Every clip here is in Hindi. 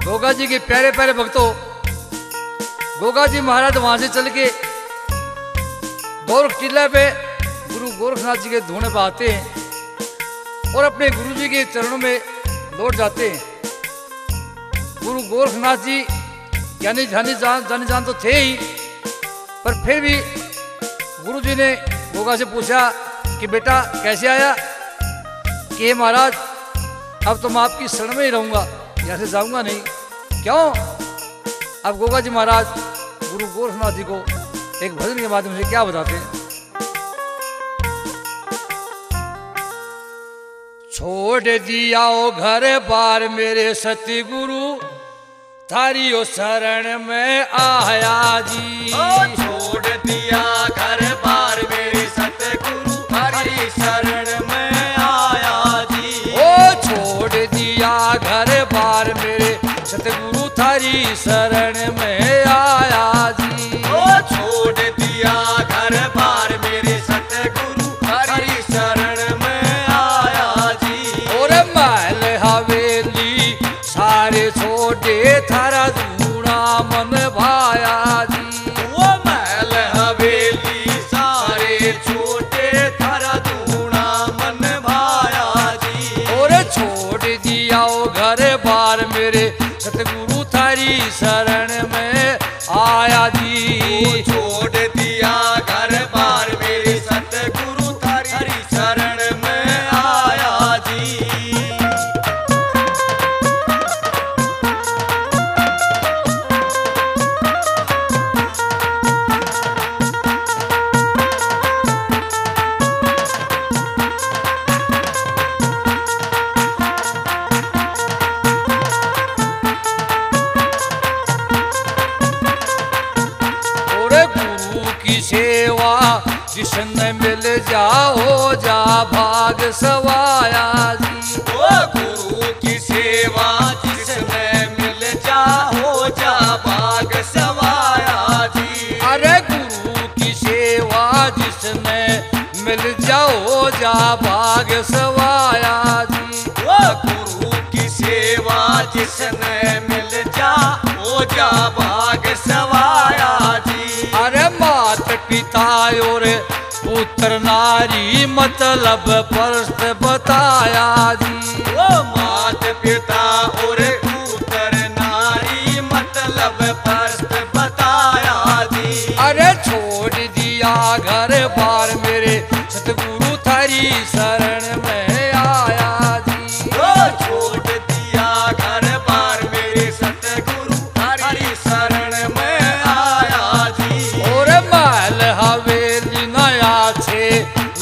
गोगा जी के प्यारे प्यारे भक्तों, गोगा जी महाराज वहां से चल के गोरख टीला पे गुरु गोरखनाथ जी के धोने पर आते हैं और अपने गुरु जी के चरणों में लौट जाते हैं। गुरु गोरखनाथ जी यानी जानी जान तो थे ही, पर फिर भी गुरु जी ने गोगा से पूछा कि बेटा कैसे आया? कि महाराज अब तो मैं आपकी शरण में ही रहूंगा, यहाँ से जाऊंगा नहीं। क्यों? अब गोगा जी महाराज गुरु गोरखनाथ जी को एक भजन के माध्यम से क्या बताते हैं? छोड़ दिया ओ घर बार मेरे सतगुरु, थारी ओ शरण में आया जी। छोड़ दिया घर बार मेरे सतगुरु, थारी शरण में आया जी। ओ छोड़ दिया घर बार मेरे सतगुरु, थारी शरण में आया जी। ओ छोड़ दिया घर बार मेरे सतगुरु, थारी शरण में आया जी। और महल हवेली सारे छोटे, थारा धूना मन भाया जी। वो महल हवेली सारे छोटे, थारा धूना मन भाया जी। और छोड़ दिया ओ घर बार मेरे सतगुरु, थारी शरण में आया जी। छोड़ दिया घर बार मेरे सतगुरु, थारी शरण में आया जी। सेवा जिसने मिल जाओ जा भाग सवाया जी। ओ गुरु की सेवा जिसने मिल जाओ जा भाग सवाया जी। अरे गुरु की सेवा जिसने मिल जाओ जा भाग सवाया जी। ओ गुरु की सेवा जिसने मिल जाओ जा भाग सवाया जी। अरे मात पिता और पुत्र नारी मतलब परस्त बताया जी। ओ मात पिता और पुत्र नारी मतलब परस्त बताया जी। अरे छोड़ दिया घर बार मेरे सतगुरु, थारी शरण में आया जी। ओ छोड़ दिया घर बार मेरे सतगुरु, थारी शरण में आया जी। और महल हवेली नया छे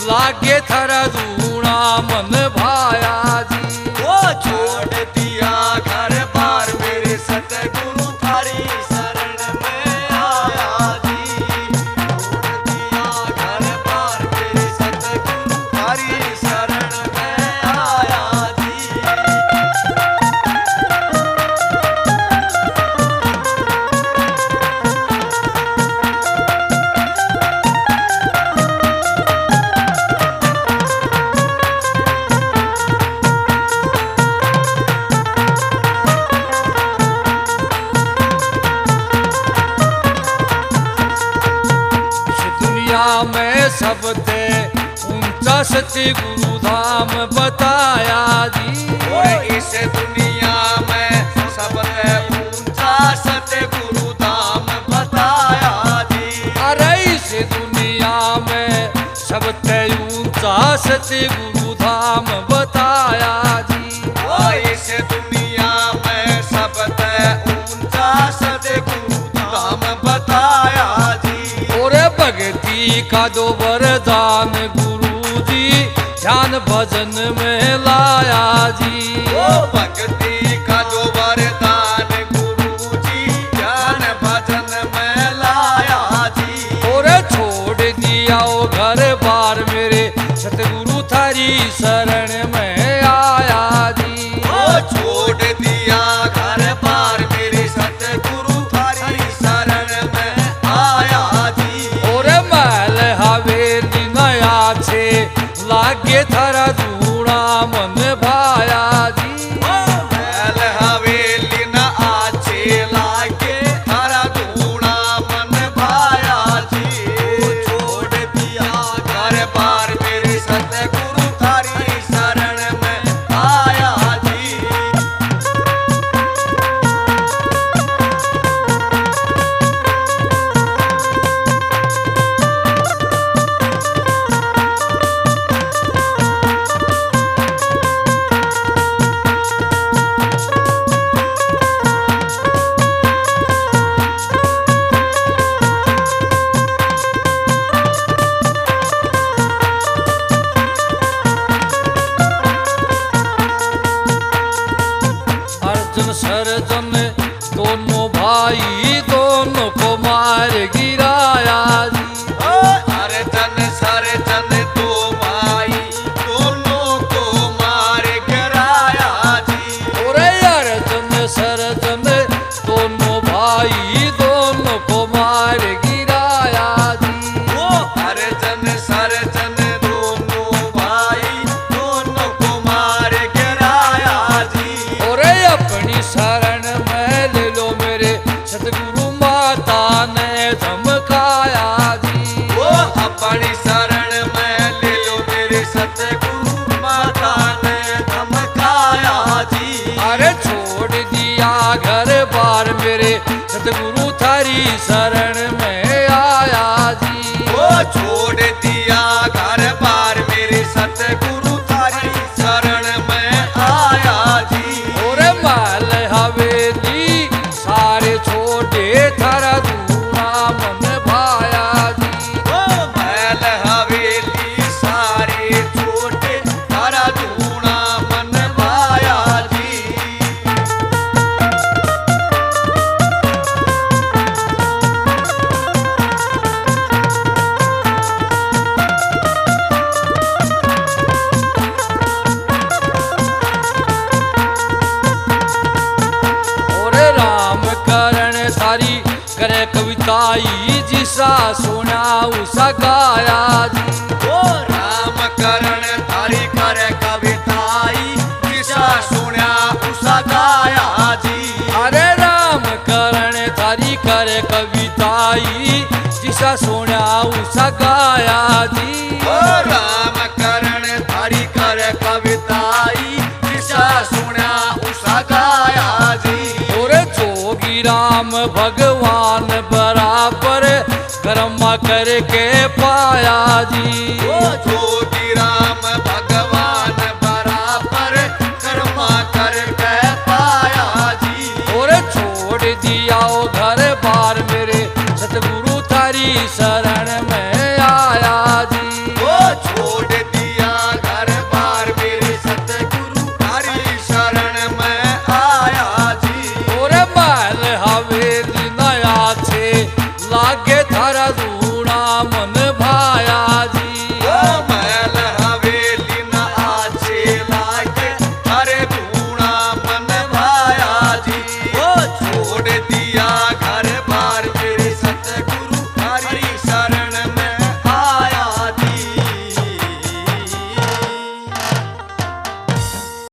लागे थारा धूना मन भाया जी। ओ छोड़ दिया घर बार मेरे सतगुरु, थारी शरण में आया जी। छोड़ दिया घर बार मेरे सतगुरु, थारी शरण में आया जी। में सबसे ऊंचा सतगुरु धाम बताया जी। और इस दुनिया में सबसे ऊंचा सतगुरु धाम बताया जी। अरे इस दुनिया में सबसे ऊंचा सतगुरु धाम बताया जी। ओ इस दुनिया में सबसे ऊंचा सतगुरु धाम बताया जी। और भक्ति का जो वरदान गुरु जी ध्यान भजन में लाया जी। ओ भक्ति का जो वरदान गुरु जी ध्यान भजन में लाया जी। और छोड़ दिया ओ घर बार मेरे सतगुरु, थारी शरण में आया जी। ओ छोड़ दिया घर बार मेरे सतगुरु, थारी शरण में आया जी। और महल हवेली नया छे लागे थारा धूना मन भाया जी। महल हवेली न सरजन दोनों भाई दोनों को मार गिराया जी। अर्जन दो भाई दोनों को मार गिराया जी। और अर्जन सरजन दोनों भाई दोनों को मार गिराया जी। वो अर्जन सरजन दोनों भाई दोनों को मार गिराया जी। और अपनी शरण में ले लो मेरे सतगुरु माता ने धमकाया जी। वो अपनी शरण में ले लो मेरे सतगुरु माता ने धमकाया जी। अरे छोड़ दिया घर बार मेरे सतगुरु थारी शरण में आया जी। वो छोड़ दिया घर बार मेरे सतगुरु थारी शरण में आया जी। और महल हवेली सारे छोटे थारा दूना मन भाया जी। वो महल हवेली सारे छोटे थारा धूना मन भाया जी। और राम करण सारी करे कविताई जिसा सुना उसा गाया जी। वो राम करण थारी कर कविताई किसा सुना उसा गाया जी। अरे राम करण थारी करे कविताई जिसा सुना उसा गाया जी। वो राम करण थारी कर कविताई किसा सुना उसा गाया जी। और जोगी राम भगवान बराबर कर्मा करके पाया जी। वो जोगी राम भगवान बराबर कर्मा करके पाया जी। और छोड़ दिया ओ घर बार मेरे सतगुरु थारी शरण में आया जी। वो छोड़ दिया घर बार मेरे सतगुरु थारी शरण में आया जी। और महल हवेली नया छे लागे